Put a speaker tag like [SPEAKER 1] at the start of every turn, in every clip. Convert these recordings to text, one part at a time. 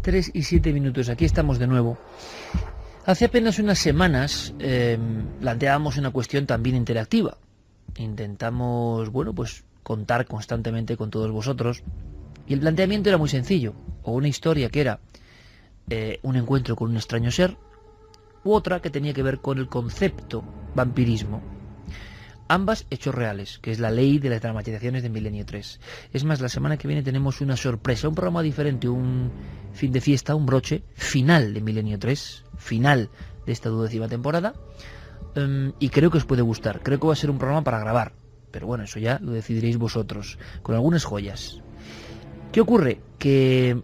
[SPEAKER 1] 3:07. Aquí estamos de nuevo. Hace apenas unas semanas planteábamos una cuestión también interactiva. Intentamos, bueno, pues contar constantemente con todos vosotros. Y el planteamiento era muy sencillo. O una historia que era un encuentro con un extraño ser, u otra que tenía que ver con el concepto vampirismo. Ambas hechos reales, que es la ley de las dramatizaciones de Milenio 3. Es más, la semana que viene tenemos una sorpresa, un programa diferente, un fin de fiesta, un broche final de Milenio 3, final de esta 12ª temporada, y creo que os puede gustar. Creo que va a ser un programa para grabar, pero bueno, eso ya lo decidiréis vosotros, con algunas joyas. ¿Qué ocurre? Que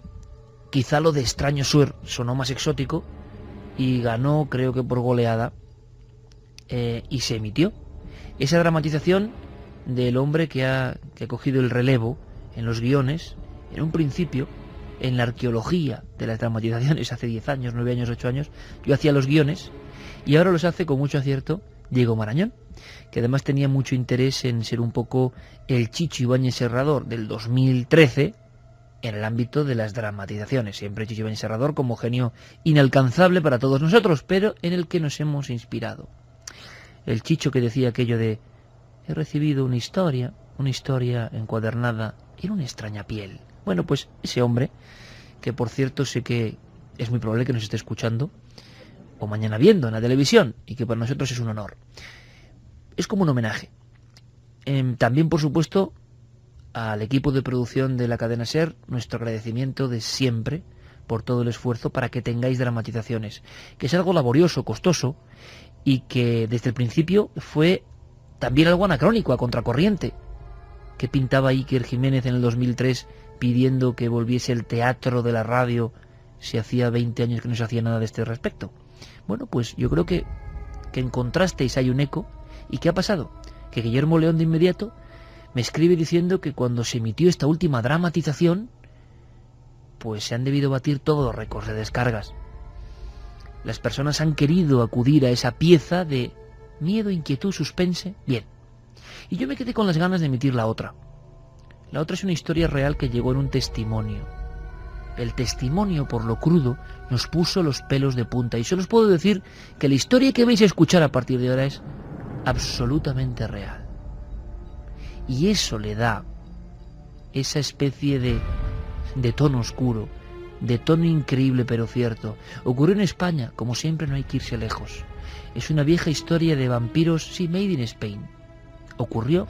[SPEAKER 1] quizá lo de extraño ser sonó más exótico y ganó, creo que por goleada, y se emitió esa dramatización del hombre que ha cogido el relevo en los guiones, en un principio, en la arqueología de las dramatizaciones, hace 10 años, 9 años, 8 años, yo hacía los guiones, y ahora los hace con mucho acierto Diego Marañón, que además tenía mucho interés en ser un poco el Chicho Ibáñez Serrador del 2013, en el ámbito de las dramatizaciones. Siempre Chicho Ibáñez Serrador como genio inalcanzable para todos nosotros, pero en el que nos hemos inspirado. El Chicho que decía aquello de: he recibido una historia encuadernada en una extraña piel. Bueno, pues ese hombre, que por cierto sé que es muy probable que nos esté escuchando, o mañana viendo en la televisión, y que para nosotros es un honor. Es como un homenaje. También, por supuesto, al equipo de producción de la cadena SER, nuestro agradecimiento de siempre por todo el esfuerzo para que tengáis dramatizaciones, que es algo laborioso, costoso, y que desde el principio fue también algo anacrónico, a contracorriente. ¿Qué pintaba Iker Jiménez en el 2003 pidiendo que volviese el teatro de la radio si hacía 20 años que no se hacía nada de este respecto? Bueno, pues yo creo que encontrasteis ahí un eco. ¿Y qué ha pasado? Que Guillermo León de inmediato me escribe diciendo que cuando se emitió esta última dramatización, pues se han debido batir todos los récords de descargas. Las personas han querido acudir a esa pieza de miedo, inquietud, suspense. Bien. Y yo me quedé con las ganas de emitir la otra. La otra es una historia real que llegó en un testimonio. El testimonio, por lo crudo, nos puso los pelos de punta. Y solo os puedo decir que la historia que vais a escuchar a partir de ahora es absolutamente real. Y eso le da esa especie de tono oscuro, de tono increíble pero cierto. Ocurrió en España, como siempre no hay que irse lejos. Es una vieja historia de vampiros, sí, made in Spain. Ocurrió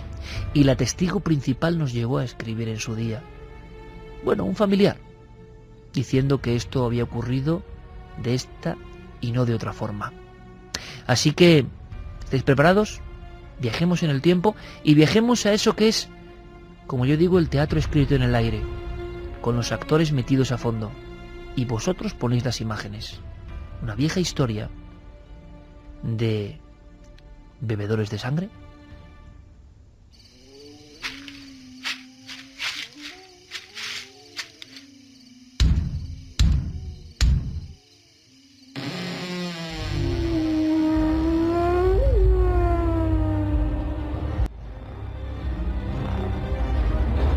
[SPEAKER 1] y la testigo principal nos llegó a escribir en su día, bueno, un familiar, diciendo que esto había ocurrido de esta y no de otra forma. Así que, ¿estáis preparados? Viajemos en el tiempo y viajemos a eso que es, como yo digo, el teatro escrito en el aire, con los actores metidos a fondo, y vosotros ponéis las imágenes. Una vieja historia de bebedores de sangre.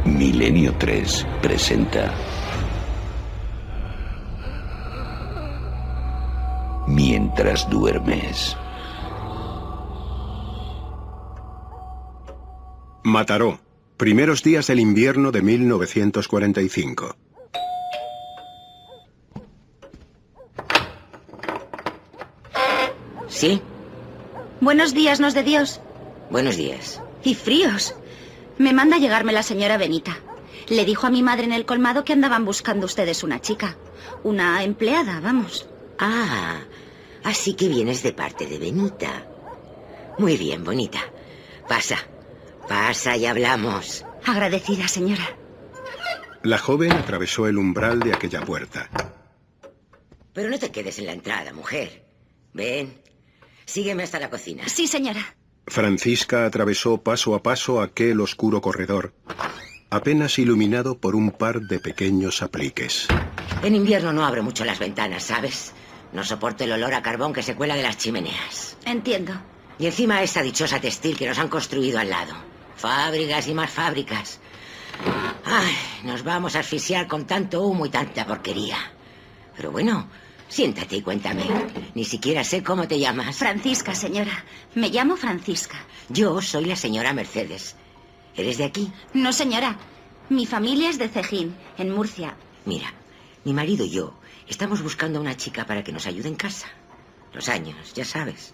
[SPEAKER 2] Milenio 3 presenta Mientras duermes.
[SPEAKER 3] Mataró. Primeros días del invierno de 1945.
[SPEAKER 4] ¿Sí?
[SPEAKER 5] Buenos días, nos de Dios.
[SPEAKER 4] Buenos días.
[SPEAKER 5] Y fríos. Me manda a llegarme la señora Benita. Le dijo a mi madre en el colmado que andaban buscando ustedes una chica. Una empleada, vamos.
[SPEAKER 4] Ah, así que vienes de parte de Benita. Muy bien, bonita. Pasa y hablamos.
[SPEAKER 5] Agradecida, señora.
[SPEAKER 3] La joven atravesó el umbral de aquella puerta.
[SPEAKER 4] Pero no te quedes en la entrada, mujer. Ven, sígueme hasta la cocina.
[SPEAKER 5] Sí, señora.
[SPEAKER 3] Francisca atravesó paso a paso aquel oscuro corredor, apenas iluminado por un par de pequeños apliques.
[SPEAKER 4] En invierno no abro mucho las ventanas, ¿sabes? No soporto el olor a carbón que se cuela de las chimeneas.
[SPEAKER 5] Entiendo.
[SPEAKER 4] Y encima esa dichosa textil que nos han construido al lado. Fábricas y más fábricas. Ay, nos vamos a asfixiar con tanto humo y tanta porquería. Pero bueno, siéntate y cuéntame. Ni siquiera sé cómo te llamas.
[SPEAKER 5] Francisca, señora. Me llamo Francisca.
[SPEAKER 4] Yo soy la señora Mercedes. ¿Eres de aquí?
[SPEAKER 5] No, señora. Mi familia es de Cejín, en Murcia.
[SPEAKER 4] Mira, mi marido y yo estamos buscando a una chica para que nos ayude en casa. Los años, ya sabes.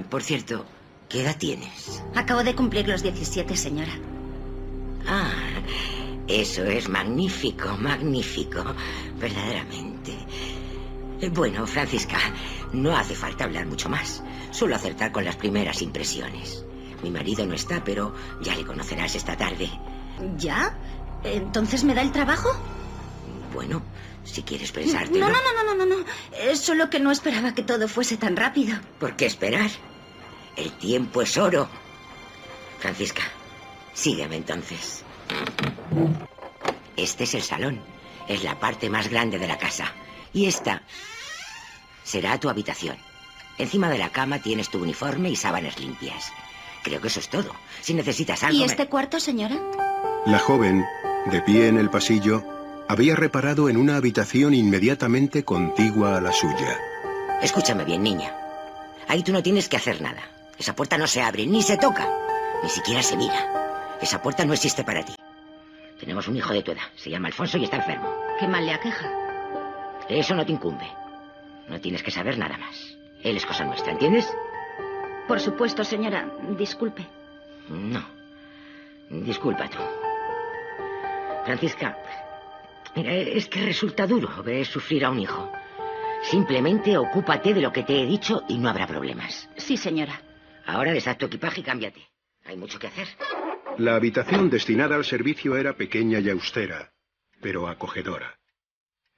[SPEAKER 4] Por cierto, ¿qué edad tienes?
[SPEAKER 5] Acabo de cumplir los 17, señora.
[SPEAKER 4] Ah, eso es magnífico, magnífico. Verdaderamente. Bueno, Francisca, no hace falta hablar mucho más. Solo acertar con las primeras impresiones. Mi marido no está, pero ya le conocerás esta tarde.
[SPEAKER 5] ¿Ya? ¿Entonces me da el trabajo?
[SPEAKER 4] Bueno, si quieres pensártelo.
[SPEAKER 5] No. Es solo que no esperaba que todo fuese tan rápido.
[SPEAKER 4] ¿Por qué esperar? El tiempo es oro. Francisca, sígueme entonces. Este es el salón. Es la parte más grande de la casa. Y esta será tu habitación. Encima de la cama tienes tu uniforme y sábanas limpias. Creo que eso es todo. Si necesitas algo...
[SPEAKER 5] ¿Y este cuarto, señora?
[SPEAKER 3] La joven, de pie en el pasillo, había reparado en una habitación inmediatamente contigua a la suya.
[SPEAKER 4] Escúchame bien, niña. Ahí tú no tienes que hacer nada. Esa puerta no se abre, ni se toca, ni siquiera se mira. Esa puerta no existe para ti. Tenemos un hijo de tu edad. Se llama Alfonso y está enfermo.
[SPEAKER 5] ¿Qué mal le aqueja?
[SPEAKER 4] Eso no te incumbe. No tienes que saber nada más. Él es cosa nuestra, ¿entiendes?
[SPEAKER 5] Por supuesto, señora. Disculpe.
[SPEAKER 4] No. Disculpa tú. Francisca, mira, es que resulta duro ver sufrir a un hijo. Simplemente ocúpate de lo que te he dicho y no habrá problemas.
[SPEAKER 5] Sí, señora.
[SPEAKER 4] Ahora deshaz tu equipaje y cámbiate. Hay mucho que hacer.
[SPEAKER 3] La habitación destinada al servicio era pequeña y austera, pero acogedora.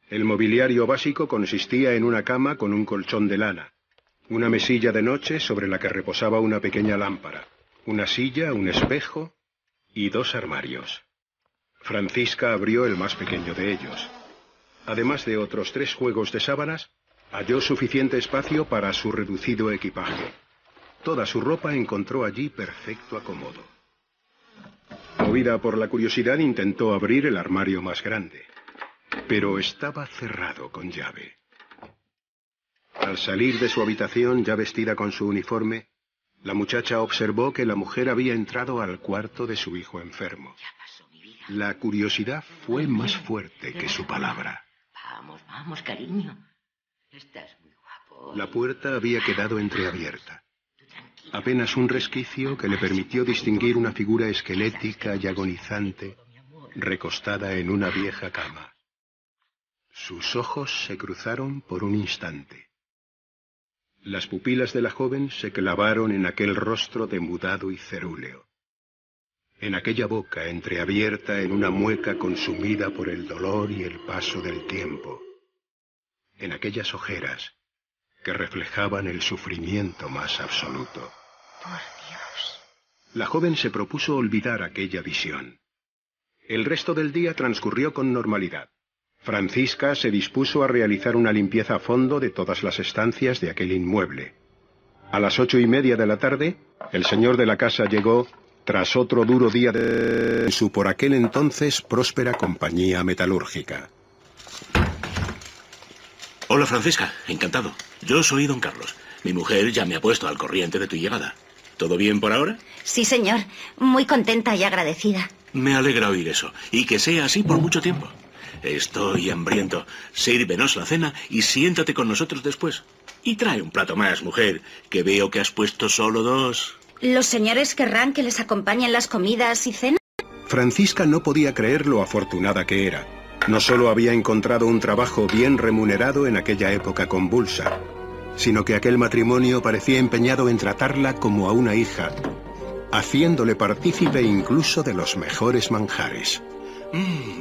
[SPEAKER 3] El mobiliario básico consistía en una cama con un colchón de lana, una mesilla de noche sobre la que reposaba una pequeña lámpara, una silla, un espejo y 2 armarios. Francisca abrió el más pequeño de ellos. Además de otros 3 juegos de sábanas, halló suficiente espacio para su reducido equipaje. Toda su ropa encontró allí perfecto acomodo. Movida por la curiosidad, intentó abrir el armario más grande, pero estaba cerrado con llave. Al salir de su habitación, ya vestida con su uniforme, la muchacha observó que la mujer había entrado al cuarto de su hijo enfermo. La curiosidad fue más fuerte que su palabra.
[SPEAKER 4] Vamos, cariño. Estás muy guapo.
[SPEAKER 3] La puerta había quedado entreabierta. Apenas un resquicio que le permitió distinguir una figura esquelética y agonizante recostada en una vieja cama. Sus ojos se cruzaron por un instante. Las pupilas de la joven se clavaron en aquel rostro demudado y cerúleo, en aquella boca entreabierta en una mueca consumida por el dolor y el paso del tiempo, en aquellas ojeras que reflejaban el sufrimiento más absoluto.
[SPEAKER 5] Por Dios.
[SPEAKER 3] La joven se propuso olvidar aquella visión. El resto del día transcurrió con normalidad. Francisca se dispuso a realizar una limpieza a fondo de todas las estancias de aquel inmueble. A las 8:30 de la tarde, el señor de la casa llegó tras otro duro día de su por aquel entonces próspera compañía metalúrgica.
[SPEAKER 6] Hola, Francisca, encantado. Yo soy don Carlos. Mi mujer ya me ha puesto al corriente de tu llegada. ¿Todo bien por ahora?
[SPEAKER 5] Sí, señor. Muy contenta y agradecida.
[SPEAKER 6] Me alegra oír eso, y que sea así por mucho tiempo. Estoy hambriento. Sírvenos la cena y siéntate con nosotros después. Y trae un plato más, mujer, que veo que has puesto solo 2.
[SPEAKER 5] ¿Los señores querrán que les acompañen las comidas y cenas?
[SPEAKER 3] Francisca no podía creer lo afortunada que era. No solo había encontrado un trabajo bien remunerado en aquella época convulsa, sino que aquel matrimonio parecía empeñado en tratarla como a una hija, haciéndole partícipe incluso de los mejores manjares.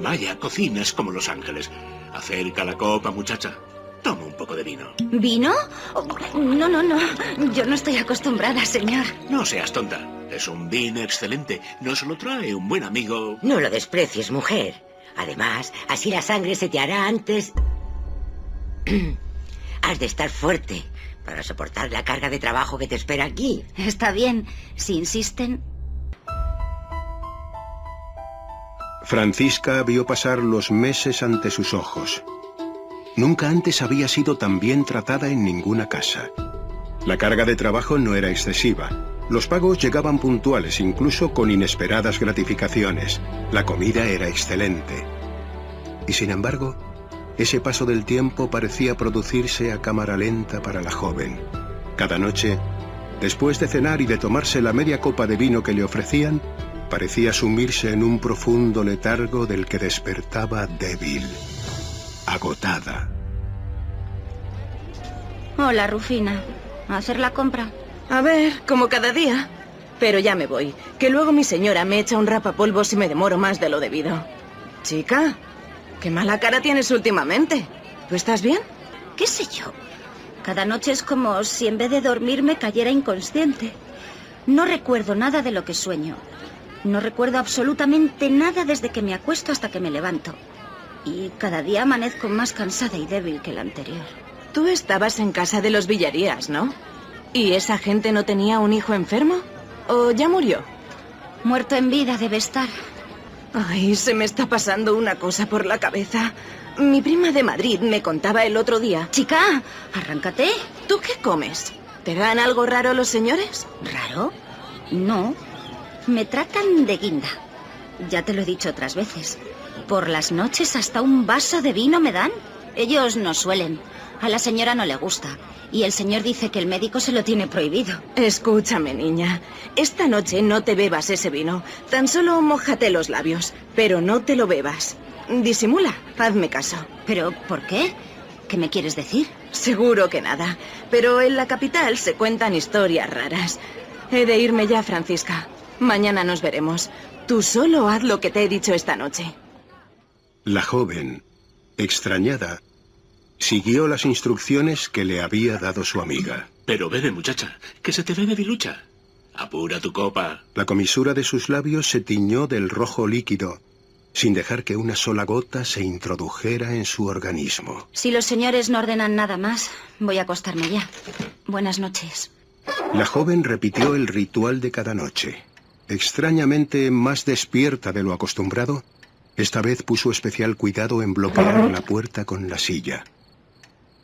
[SPEAKER 6] Vaya, cocinas como Los Ángeles. Acerca la copa, muchacha. Toma un poco de vino.
[SPEAKER 5] ¿Vino? Oh, no. Yo no estoy acostumbrada, señor.
[SPEAKER 6] No seas tonta. Es un vino excelente. Nos lo trae un buen amigo.
[SPEAKER 4] No lo desprecies, mujer. Además, así la sangre se te hará antes... Has de estar fuerte para soportar la carga de trabajo que te espera aquí.
[SPEAKER 5] Está bien. Si insisten...
[SPEAKER 3] Francisca vio pasar los meses ante sus ojos. Nunca antes había sido tan bien tratada en ninguna casa. La carga de trabajo no era excesiva. Los pagos llegaban puntuales, incluso con inesperadas gratificaciones. La comida era excelente. Y sin embargo, ese paso del tiempo parecía producirse a cámara lenta para la joven. Cada noche, después de cenar y de tomarse la media copa de vino que le ofrecían, parecía sumirse en un profundo letargo del que despertaba débil, agotada.
[SPEAKER 5] Hola, Rufina. ¿A hacer la compra?
[SPEAKER 7] A ver, como cada día. Pero ya me voy, que luego mi señora me echa un rapapolvo si me demoro más de lo debido. Chica, qué mala cara tienes últimamente. ¿Tú estás bien?
[SPEAKER 5] ¿Qué sé yo? Cada noche es como si en vez de dormirme cayera inconsciente. No recuerdo nada de lo que sueño. No recuerdo absolutamente nada desde que me acuesto hasta que me levanto. Y cada día amanezco más cansada y débil que la anterior.
[SPEAKER 7] Tú estabas en casa de los Villarías, ¿no? ¿Y esa gente no tenía un hijo enfermo? ¿O ya murió?
[SPEAKER 5] Muerto en vida debe estar.
[SPEAKER 7] Ay, se me está pasando una cosa por la cabeza. Mi prima de Madrid me contaba el otro día.
[SPEAKER 5] Chica, arráncate.
[SPEAKER 7] ¿Tú qué comes? ¿Te dan algo raro los señores?
[SPEAKER 5] ¿Raro? No. Me tratan de guinda. Ya te lo he dicho otras veces. Por las noches hasta un vaso de vino me dan. Ellos no suelen. A la señora no le gusta. Y el señor dice que el médico se lo tiene prohibido.
[SPEAKER 7] Escúchame, niña. Esta noche no te bebas ese vino. Tan solo mójate los labios. Pero no te lo bebas. Disimula. Hazme caso.
[SPEAKER 5] ¿Pero por qué? ¿Qué me quieres decir?
[SPEAKER 7] Seguro que nada. Pero en la capital se cuentan historias raras. He de irme ya, Francisca. Mañana nos veremos. Tú solo haz lo que te he dicho esta noche.
[SPEAKER 3] La joven, extrañada, siguió las instrucciones que le había dado su amiga.
[SPEAKER 6] Pero bebe, muchacha, que se te ve debilucha. Apura tu copa.
[SPEAKER 3] La comisura de sus labios se tiñó del rojo líquido, sin dejar que una sola gota se introdujera en su organismo.
[SPEAKER 5] Si los señores no ordenan nada más, voy a acostarme ya. Buenas noches.
[SPEAKER 3] La joven repitió el ritual de cada noche. Extrañamente más despierta de lo acostumbrado, esta vez puso especial cuidado en bloquear la puerta con la silla.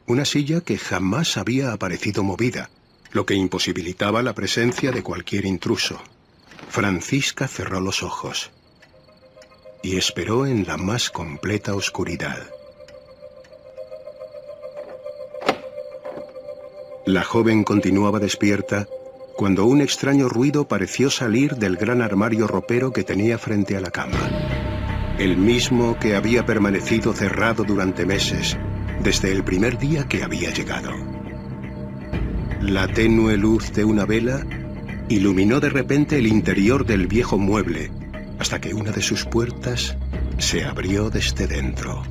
[SPEAKER 3] Una silla que jamás había aparecido movida, lo que imposibilitaba la presencia de cualquier intruso. Francisca cerró los ojos y esperó en la más completa oscuridad. La joven continuaba despierta cuando un extraño ruido pareció salir del gran armario ropero que tenía frente a la cama. El mismo que había permanecido cerrado durante meses, desde el primer día que había llegado. La tenue luz de una vela iluminó de repente el interior del viejo mueble, hasta que una de sus puertas se abrió desde dentro.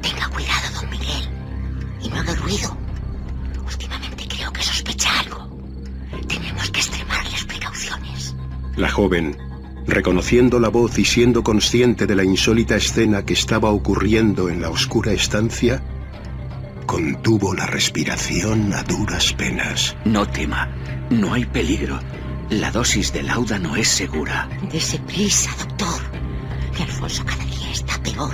[SPEAKER 4] Tenga cuidado, don Miguel, y no haga ruido. Últimamente creo que sospecha algo. Tenemos que extremar las precauciones.
[SPEAKER 3] La joven, reconociendo la voz y siendo consciente de la insólita escena que estaba ocurriendo en la oscura estancia, contuvo la respiración a duras penas.
[SPEAKER 2] No tema, no hay peligro. La dosis de lauda no es segura.
[SPEAKER 4] Dese prisa, doctor. Que Alfonso cada día está peor.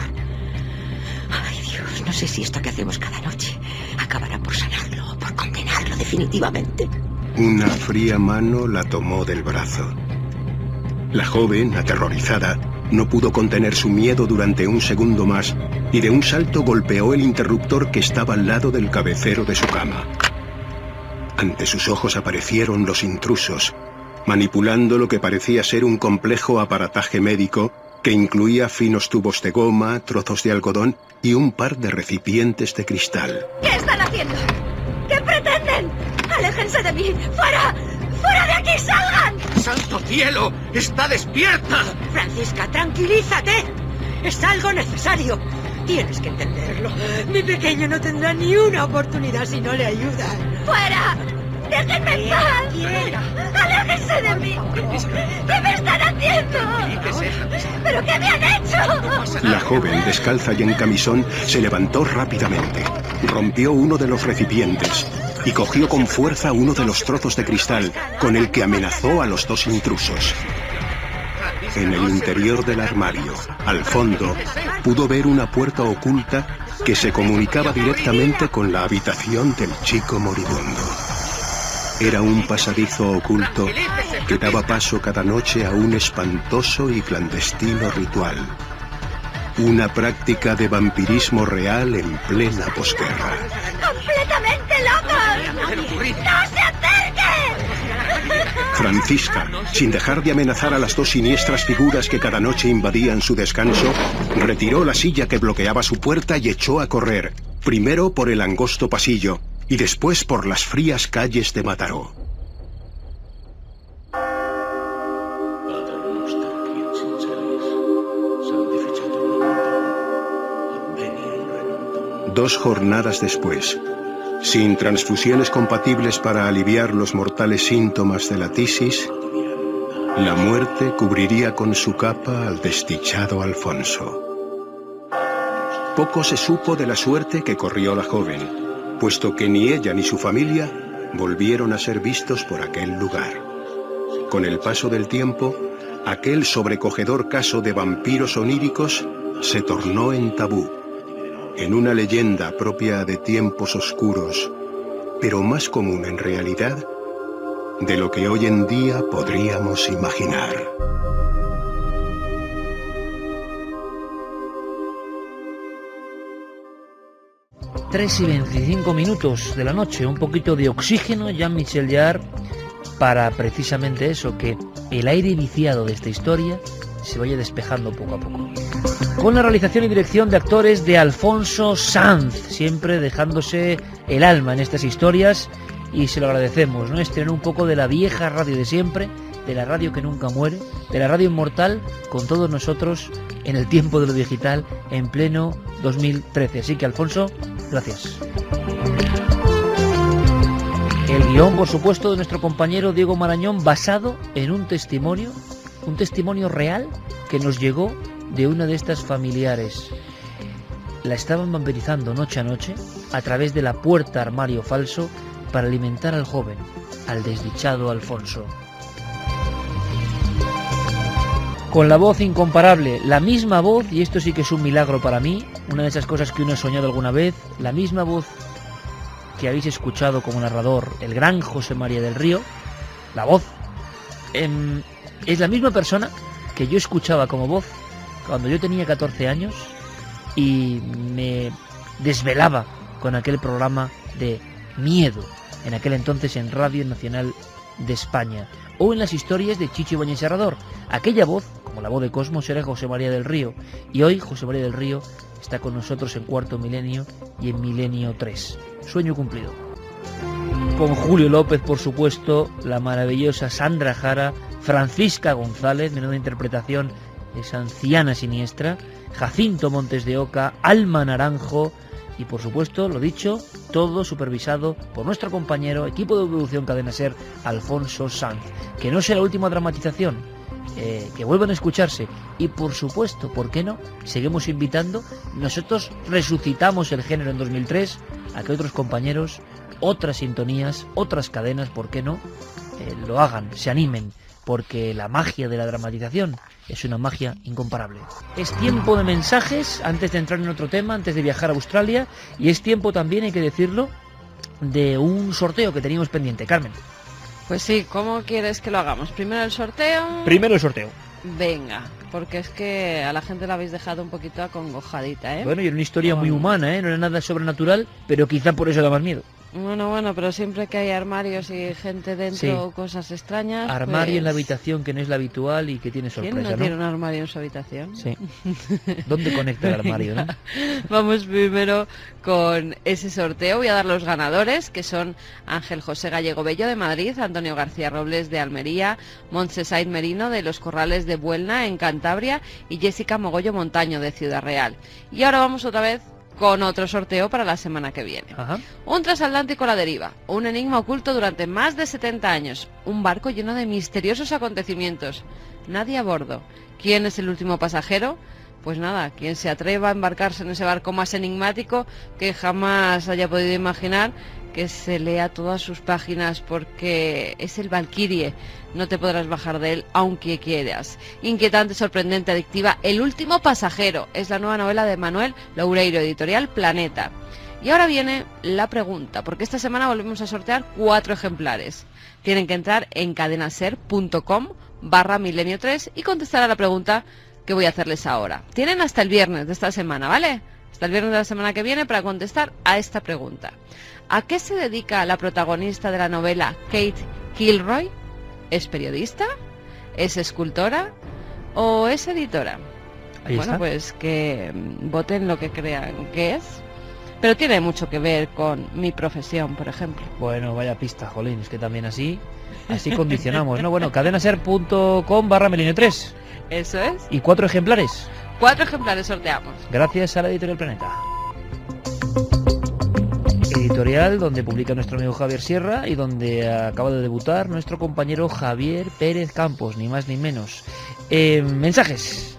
[SPEAKER 4] Ay, Dios, no sé si esto que hacemos cada noche acabará por sanarlo o por condenarlo definitivamente.
[SPEAKER 3] Una fría mano la tomó del brazo. La joven, aterrorizada, no pudo contener su miedo durante un segundo más y de un salto golpeó el interruptor que estaba al lado del cabecero de su cama. Ante sus ojos aparecieron los intrusos, manipulando lo que parecía ser un complejo aparataje médico que incluía finos tubos de goma, trozos de algodón y un par de recipientes de cristal.
[SPEAKER 5] ¿Qué están haciendo? ¿Qué pretenden? ¡Aléjense de mí! ¡Fuera! ¡Fuera de aquí! ¡Salgan!
[SPEAKER 8] ¡Santo cielo! ¡Está despierta!
[SPEAKER 9] Francisca, tranquilízate. Es algo necesario. Tienes que entenderlo. Mi pequeño no tendrá ni una oportunidad si no le ayudan.
[SPEAKER 5] ¡Fuera! ¡Déjenme en paz! ¡Aléjense de mí! ¿Qué me están haciendo? ¿Pero qué me han hecho?
[SPEAKER 3] La joven, descalza y en camisón, se levantó rápidamente, rompió uno de los recipientes y cogió con fuerza uno de los trozos de cristal con el que amenazó a los dos intrusos. En el interior del armario, al fondo, pudo ver una puerta oculta que se comunicaba directamente con la habitación del chico moribundo. Era un pasadizo oculto que daba paso cada noche a un espantoso y clandestino ritual. Una práctica de vampirismo real en plena posguerra.
[SPEAKER 10] ¡Completamente locos! ¡No se acerquen!
[SPEAKER 3] Francisca, sin dejar de amenazar a las dos siniestras figuras que cada noche invadían su descanso, retiró la silla que bloqueaba su puerta y echó a correr, primero por el angosto pasillo y después por las frías calles de Mataró. Dos jornadas después, sin transfusiones compatibles para aliviar los mortales síntomas de la tisis, la muerte cubriría con su capa al desdichado Alfonso. Poco se supo de la suerte que corrió la joven, puesto que ni ella ni su familia volvieron a ser vistos por aquel lugar. Con el paso del tiempo, aquel sobrecogedor caso de vampiros oníricos se tornó en tabú, en una leyenda propia de tiempos oscuros, pero más común en realidad de lo que hoy en día podríamos imaginar.
[SPEAKER 1] Tres y 25 minutos de la noche, un poquito de oxígeno, Jean-Michel Jarre, para precisamente eso, que el aire viciado de esta historia se vaya despejando poco a poco. Con la realización y dirección de actores de Alfonso Sanz, siempre dejándose el alma en estas historias, y se lo agradecemos, ¿no? Estrenó un poco de la vieja radio de siempre, de la radio que nunca muere, de la radio inmortal, con todos nosotros en el tiempo de lo digital, en pleno 2013. Así que, Alfonso, gracias. El guión, por supuesto, de nuestro compañero Diego Marañón, basado en un testimonio real que nos llegó de una de estas familiares. La estaban vampirizando noche a noche a través de la puerta armario falso para alimentar al joven, al desdichado Alfonso. Con la voz incomparable, la misma voz, y esto sí que es un milagro para mí, una de esas cosas que uno ha soñado alguna vez, la misma voz que habéis escuchado como narrador, el gran José María del Río, la voz, es la misma persona que yo escuchaba como voz cuando yo tenía 14 años y me desvelaba con aquel programa de miedo, en aquel entonces en Radio Nacional de España, o en las historias de Chicho Ibáñez Serrador. Aquella voz, como la voz de Cosmos, era José María del Río, y hoy José María del Río está con nosotros en Cuarto Milenio y en Milenio 3. Sueño cumplido. Con Julio López, por supuesto, la maravillosa Sandra Jara, Francisca González, menuda interpretación, esa anciana siniestra, Jacinto Montes de Oca, Alma Naranjo y, por supuesto, lo dicho, todo supervisado por nuestro compañero, equipo de producción Cadena SER, Alfonso Sanz. Que no sea la última dramatización, que vuelvan a escucharse y, por supuesto, ¿por qué no? Seguimos invitando, nosotros resucitamos el género en 2003, a que otros compañeros, otras sintonías, otras cadenas, ¿por qué no? Lo hagan, se animen, porque la magia de la dramatización es una magia incomparable. Es tiempo de mensajes, antes de entrar en otro tema, antes de viajar a Australia, y es tiempo también, hay que decirlo, de un sorteo que teníamos pendiente. Carmen.
[SPEAKER 11] Pues sí, ¿cómo quieres que lo hagamos? ¿Primero el sorteo?
[SPEAKER 1] Primero el sorteo.
[SPEAKER 11] Venga, porque es que a la gente la habéis dejado un poquito acongojadita, ¿eh?
[SPEAKER 1] Bueno, y era una historia muy humana, ¿eh? No era nada sobrenatural, pero quizá por eso da más miedo.
[SPEAKER 11] Bueno, pero siempre que hay armarios y gente dentro, sí, cosas extrañas...
[SPEAKER 1] Armario
[SPEAKER 11] pues...
[SPEAKER 1] en la habitación que no es la habitual y que tiene sorpresa,
[SPEAKER 11] ¿Quién no tiene un armario en su habitación?
[SPEAKER 1] Sí. ¿Dónde conecta el armario, no?
[SPEAKER 11] Vamos primero con ese sorteo. Voy a dar los ganadores, que son Ángel José Gallego Bello de Madrid, Antonio García Robles de Almería, Montse Said Merino de Los Corrales de Buelna, en Cantabria, y Jessica Mogollo Montaño de Ciudad Real. Y ahora vamos otra vez con otro sorteo para la semana que viene.
[SPEAKER 1] Ajá.
[SPEAKER 11] Un transatlántico a la deriva, un enigma oculto durante más de 70 años, un barco lleno de misteriosos acontecimientos, nadie a bordo. ¿Quién es el último pasajero? Pues nada, quien se atreva a embarcarse en ese barco más enigmático que jamás haya podido imaginar, que se lea todas sus páginas, porque es el Valquirie, no te podrás bajar de él aunque quieras. Inquietante, sorprendente, adictiva, El último pasajero, es la nueva novela de Manuel Loureiro, editorial Planeta. Y ahora viene la pregunta, porque esta semana volvemos a sortear 4 ejemplares. Tienen que entrar en cadenaser.com/milenio3 y contestar a la pregunta que voy a hacerles ahora. Tienen hasta el viernes de esta semana, ¿vale? Hasta el viernes de la semana que viene para contestar a esta pregunta. ¿A qué se dedica la protagonista de la novela, Kate Kilroy? ¿Es periodista? ¿Es escultora? ¿O es editora?
[SPEAKER 1] Ahí
[SPEAKER 11] bueno,
[SPEAKER 1] está.
[SPEAKER 11] pues que voten lo que crean que es. Pero tiene mucho que ver con mi profesión, por ejemplo.
[SPEAKER 1] Bueno, vaya pista, jolín, es que también así condicionamos, ¿no? Bueno, cadenaser.com/milenio3.
[SPEAKER 11] Eso es.
[SPEAKER 1] ¿Y 4 ejemplares?
[SPEAKER 11] 4 ejemplares sorteamos.
[SPEAKER 1] Gracias a la editorial Planeta. Editorial donde publica nuestro amigo Javier Sierra y donde acaba de debutar nuestro compañero Javier Pérez Campos, ni más ni menos. Mensajes.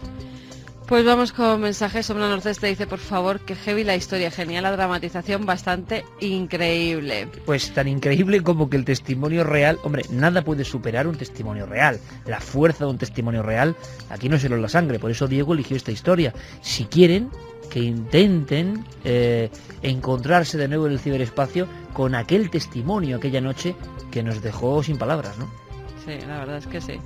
[SPEAKER 11] Pues vamos con mensajes. Somna Norceste dice, por favor, que heavy la historia, genial la dramatización, bastante increíble.
[SPEAKER 1] Pues tan increíble como que el testimonio real, hombre, nada puede superar un testimonio real. La fuerza de un testimonio real, aquí no se lo la sangre, por eso Diego eligió esta historia. Si quieren, que intenten encontrarse de nuevo en el ciberespacio con aquel testimonio aquella noche que nos dejó sin palabras, ¿no?
[SPEAKER 11] Sí, la verdad es que sí.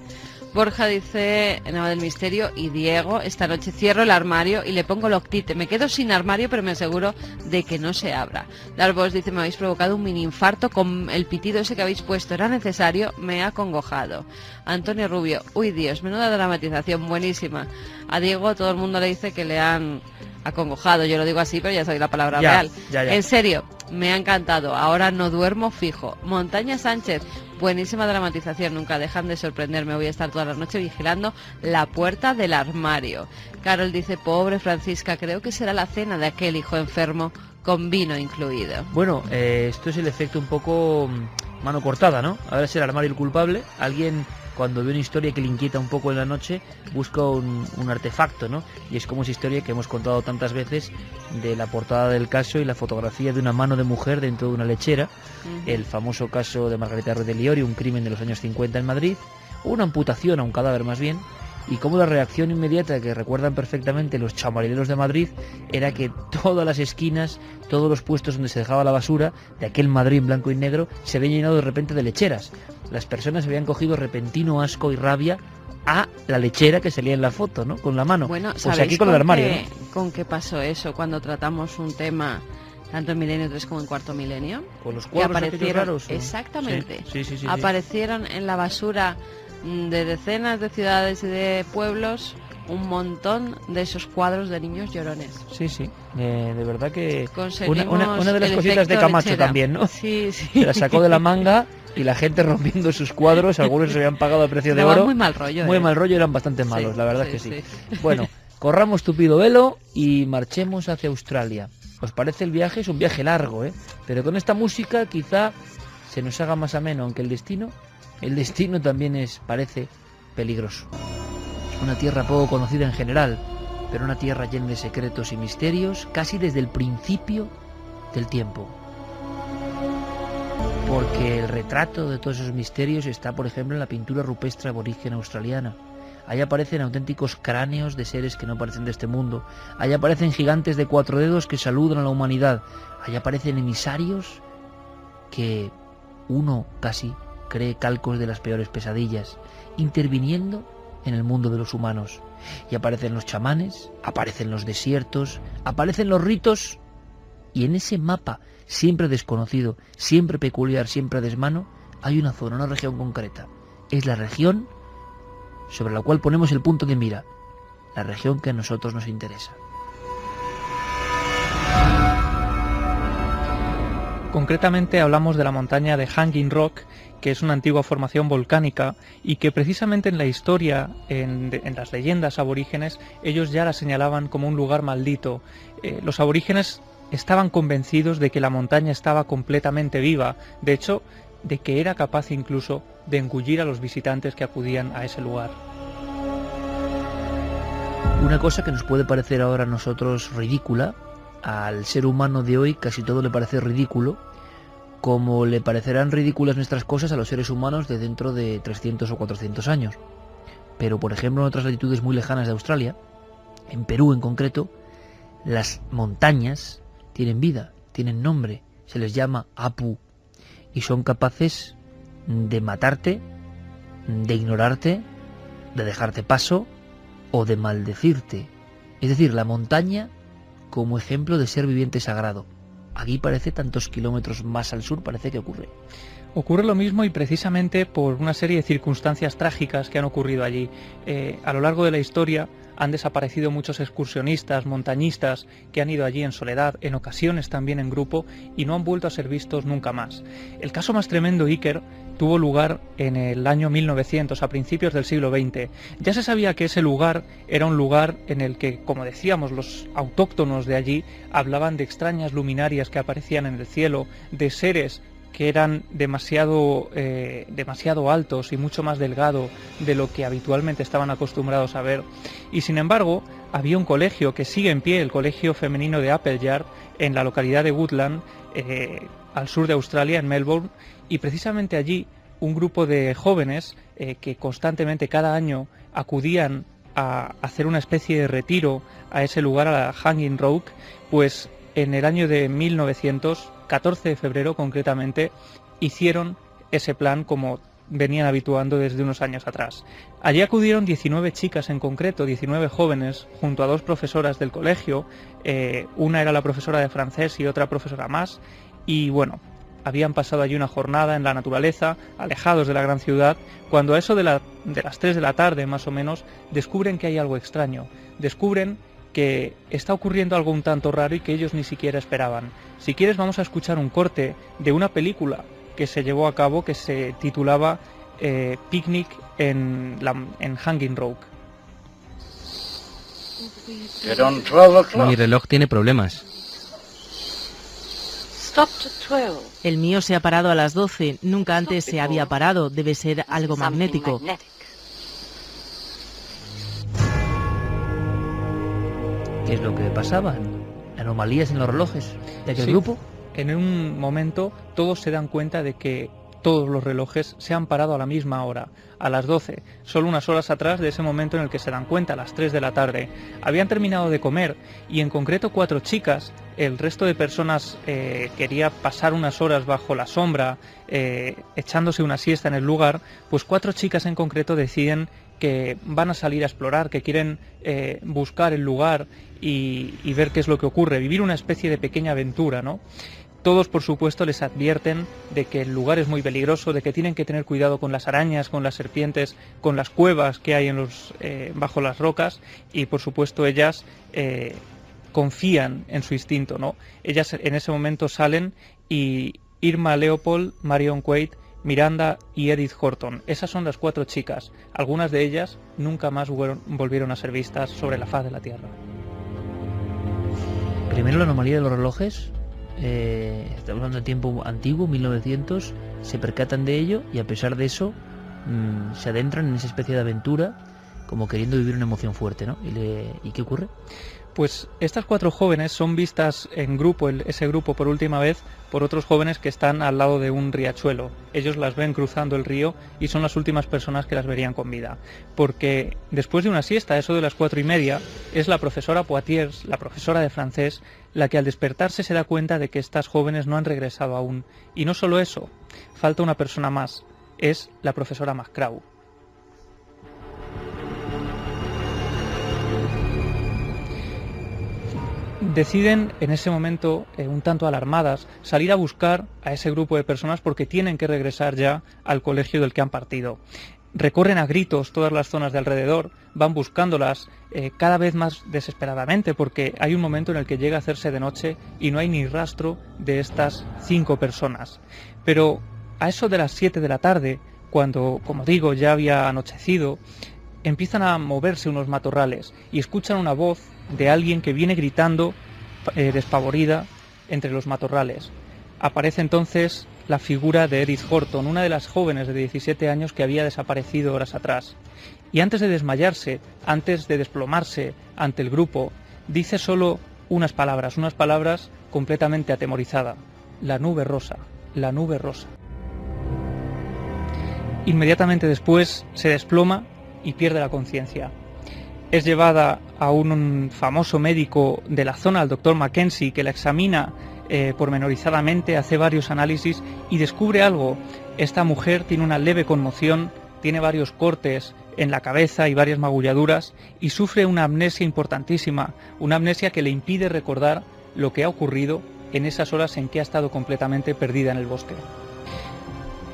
[SPEAKER 11] Borja dice, Nava del Misterio y Diego, esta noche cierro el armario y le pongo loctite. Me quedo sin armario, pero me aseguro de que no se abra. Darvos dice, me habéis provocado un mini infarto con el pitido ese que habéis puesto. Era necesario, me ha acongojado. Antonio Rubio, uy Dios, menuda dramatización, buenísima. A Diego todo el mundo le dice que le han acongojado. Yo lo digo así, pero ya sabéis la palabra real.
[SPEAKER 1] Ya.
[SPEAKER 11] En serio, me ha encantado. Ahora no duermo fijo. Montaña Sánchez, buenísima dramatización, nunca dejan de sorprenderme. Voy a estar toda la noche vigilando la puerta del armario. Carol dice, pobre Francisca, creo que será la cena de aquel hijo enfermo con vino incluido.
[SPEAKER 1] Bueno, esto es el efecto un poco mano cortada, ¿no? Ahora es el armario el culpable. Alguien, cuando ve una historia que le inquieta un poco en la noche, busca un artefacto, ¿no? Y es como esa historia que hemos contado tantas veces de la portada del caso y la fotografía de una mano de mujer dentro de una lechera. El famoso caso de Margarita Ruiz de Liori, un crimen de los años 50 en Madrid, o una amputación a un cadáver más bien, y como la reacción inmediata que recuerdan perfectamente los chamarileros de Madrid era que todas las esquinas, todos los puestos donde se dejaba la basura de aquel Madrid en blanco y negro se habían llenado de repente de lecheras. Las personas habían cogido repentino asco y rabia a la lechera que salía en la foto, ¿no? Con la mano.
[SPEAKER 11] Bueno,
[SPEAKER 1] pues
[SPEAKER 11] ¿sabéis
[SPEAKER 1] aquí con el armario,
[SPEAKER 11] qué,
[SPEAKER 1] ¿no?
[SPEAKER 11] con qué pasó eso cuando tratamos un tema tanto en Milenio 3 como en Cuarto Milenio?
[SPEAKER 1] Con los
[SPEAKER 11] Que
[SPEAKER 1] cuadros aquellos
[SPEAKER 11] aparecieron,
[SPEAKER 1] raros, ¿o?
[SPEAKER 11] exactamente,
[SPEAKER 1] Sí.
[SPEAKER 11] aparecieron en la basura de decenas de ciudades y de pueblos un montón de esos cuadros de niños llorones.
[SPEAKER 1] Sí, de verdad que
[SPEAKER 11] Conseguimos
[SPEAKER 1] una de las
[SPEAKER 11] el
[SPEAKER 1] cositas de
[SPEAKER 11] efecto
[SPEAKER 1] Camacho
[SPEAKER 11] lechera.
[SPEAKER 1] también, ¿no?
[SPEAKER 11] Sí.
[SPEAKER 1] Se la sacó de la manga y la gente rompiendo sus cuadros, algunos se habían pagado a precio de
[SPEAKER 11] Daban
[SPEAKER 1] oro.
[SPEAKER 11] muy mal rollo.
[SPEAKER 1] Muy mal rollo, eran bastante malos,
[SPEAKER 11] Sí,
[SPEAKER 1] la verdad
[SPEAKER 11] sí,
[SPEAKER 1] que sí.
[SPEAKER 11] sí.
[SPEAKER 1] Bueno, corramos tupido velo y marchemos hacia Australia. ¿Os parece el viaje? Es un viaje largo, ¿eh? Pero con esta música quizá se nos haga más ameno, aunque el destino también parece peligroso. Una tierra poco conocida en general, pero una tierra llena de secretos y misterios casi desde el principio del tiempo. Porque el retrato de todos esos misterios está, por ejemplo, en la pintura rupestre aborigen australiana. Ahí aparecen auténticos cráneos de seres que no parecen de este mundo. Ahí aparecen gigantes de 4 dedos que saludan a la humanidad. Ahí aparecen emisarios que uno casi cree calcos de las peores pesadillas, interviniendo en el mundo de los humanos. Y aparecen los chamanes, aparecen los desiertos, aparecen los ritos, y en ese mapa siempre desconocido, siempre peculiar, siempre a desmano, hay una zona, una región concreta. Es la región sobre la cual ponemos el punto de mira, la región que a nosotros nos interesa.
[SPEAKER 12] Concretamente hablamos de la montaña de Hanging Rock, que es una antigua formación volcánica y que precisamente en la historia, en las leyendas aborígenes, ellos ya la señalaban como un lugar maldito. Los aborígenes estaban convencidos de que la montaña estaba completamente viva, de hecho, de que era capaz incluso de engullir a los visitantes que acudían a ese lugar.
[SPEAKER 1] Una cosa que nos puede parecer ahora a nosotros ridícula, al ser humano de hoy casi todo le parece ridículo, como le parecerán ridículas nuestras cosas a los seres humanos de dentro de 300 o 400 años. Pero, por ejemplo, en otras latitudes muy lejanas de Australia, en Perú en concreto, las montañas tienen vida, tienen nombre, se les llama Apu, y son capaces de matarte, de ignorarte, de dejarte paso o de maldecirte. Es decir, la montaña como ejemplo de ser viviente sagrado. Aquí parece, tantos kilómetros más al sur, parece que ocurre.
[SPEAKER 12] Ocurre lo mismo, y precisamente por una serie de circunstancias trágicas que han ocurrido allí. A lo largo de la historia han desaparecido muchos excursionistas, montañistas, que han ido allí en soledad, en ocasiones también en grupo, y no han vuelto a ser vistos nunca más. El caso más tremendo, Iker, tuvo lugar en el año 1900, a principios del siglo XX. Ya se sabía que ese lugar era un lugar en el que, como decíamos, los autóctonos de allí hablaban de extrañas luminarias que aparecían en el cielo, de seres que eran demasiado altos y mucho más delgados de lo que habitualmente estaban acostumbrados a ver. Y sin embargo, había un colegio que sigue en pie, el Colegio Femenino de Appleyard, en la localidad de Woodland, al sur de Australia, en Melbourne, y precisamente allí un grupo de jóvenes que constantemente cada año acudían a hacer una especie de retiro a ese lugar, a la Hanging Rock, pues en el año de 1900, 14 de febrero concretamente, hicieron ese plan como venían habituando desde unos años atrás. Allí acudieron 19 chicas en concreto, 19 jóvenes, junto a 2 profesoras del colegio, una era la profesora de francés y otra profesora más, y bueno, habían pasado allí una jornada en la naturaleza, alejados de la gran ciudad, cuando a eso de las 3 de la tarde más o menos, descubren que hay algo extraño, descubren que está ocurriendo algo un tanto raro y que ellos ni siquiera esperaban. Si quieres, vamos a escuchar un corte de una película que se llevó a cabo, que se titulaba Picnic en Hanging Rock.
[SPEAKER 13] Mi reloj tiene problemas.
[SPEAKER 14] El mío se ha parado a las 12. Nunca antes se había parado. Debe ser algo magnético.
[SPEAKER 1] ¿Qué es lo que pasaba? ¿Anomalías en los relojes de aquel grupo?
[SPEAKER 12] En un momento todos se dan cuenta de que todos los relojes se han parado a la misma hora, a las 12, solo unas horas atrás de ese momento en el que se dan cuenta, a las 3 de la tarde. Habían terminado de comer y en concreto 4 chicas, el resto de personas quería pasar unas horas bajo la sombra, echándose una siesta en el lugar, pues 4 chicas en concreto deciden que van a salir a explorar, que quieren buscar el lugar y ver qué es lo que ocurre, vivir una especie de pequeña aventura, ¿no? Todos, por supuesto, les advierten de que el lugar es muy peligroso, de que tienen que tener cuidado con las arañas, con las serpientes, con las cuevas que hay bajo las rocas, y por supuesto ellas confían en su instinto, ¿no? Ellas en ese momento salen, y Irma Leopold, Marion Quaid, Miranda y Edith Horton, esas son las 4 chicas. Algunas de ellas nunca más volvieron a ser vistas sobre la faz de la Tierra.
[SPEAKER 1] Primero, la anomalía de los relojes. Estamos hablando de tiempo antiguo, 1900, se percatan de ello y a pesar de eso se adentran en esa especie de aventura, como queriendo vivir una emoción fuerte, ¿no? ¿Y qué ocurre?
[SPEAKER 12] Pues estas 4 jóvenes son vistas en grupo, ese grupo por última vez, por otros jóvenes que están al lado de un riachuelo. Ellos las ven cruzando el río y son las últimas personas que las verían con vida. Porque después de una siesta, eso de las 4:30, es la profesora Poitiers, la profesora de francés, la que al despertarse se da cuenta de que estas jóvenes no han regresado aún. Y no solo eso, falta una persona más, es la profesora McCraw. Deciden en ese momento, un tanto alarmadas, salir a buscar a ese grupo de personas porque tienen que regresar ya al colegio del que han partido. Recorren a gritos todas las zonas de alrededor, van buscándolas cada vez más desesperadamente porque hay un momento en el que llega a hacerse de noche y no hay ni rastro de estas 5 personas. Pero a eso de las 7 de la tarde, cuando, como digo, ya había anochecido, empiezan a moverse unos matorrales y escuchan una voz de alguien que viene gritando despavorida entre los matorrales. Aparece entonces la figura de Edith Horton, una de las jóvenes de 17 años que había desaparecido horas atrás. y antes de desmayarse, antes de desplomarse ante el grupo, dice solo unas palabras completamente atemorizada: la nube rosa, la nube rosa. Inmediatamente después se desploma y pierde la conciencia. Es llevada a un famoso médico de la zona, el doctor Mackenzie, que la examina pormenorizadamente, hace varios análisis y descubre algo. Esta mujer tiene una leve conmoción, tiene varios cortes en la cabeza y varias magulladuras y sufre una amnesia importantísima, una amnesia que le impide recordar lo que ha ocurrido en esas horas en que ha estado completamente perdida en el bosque.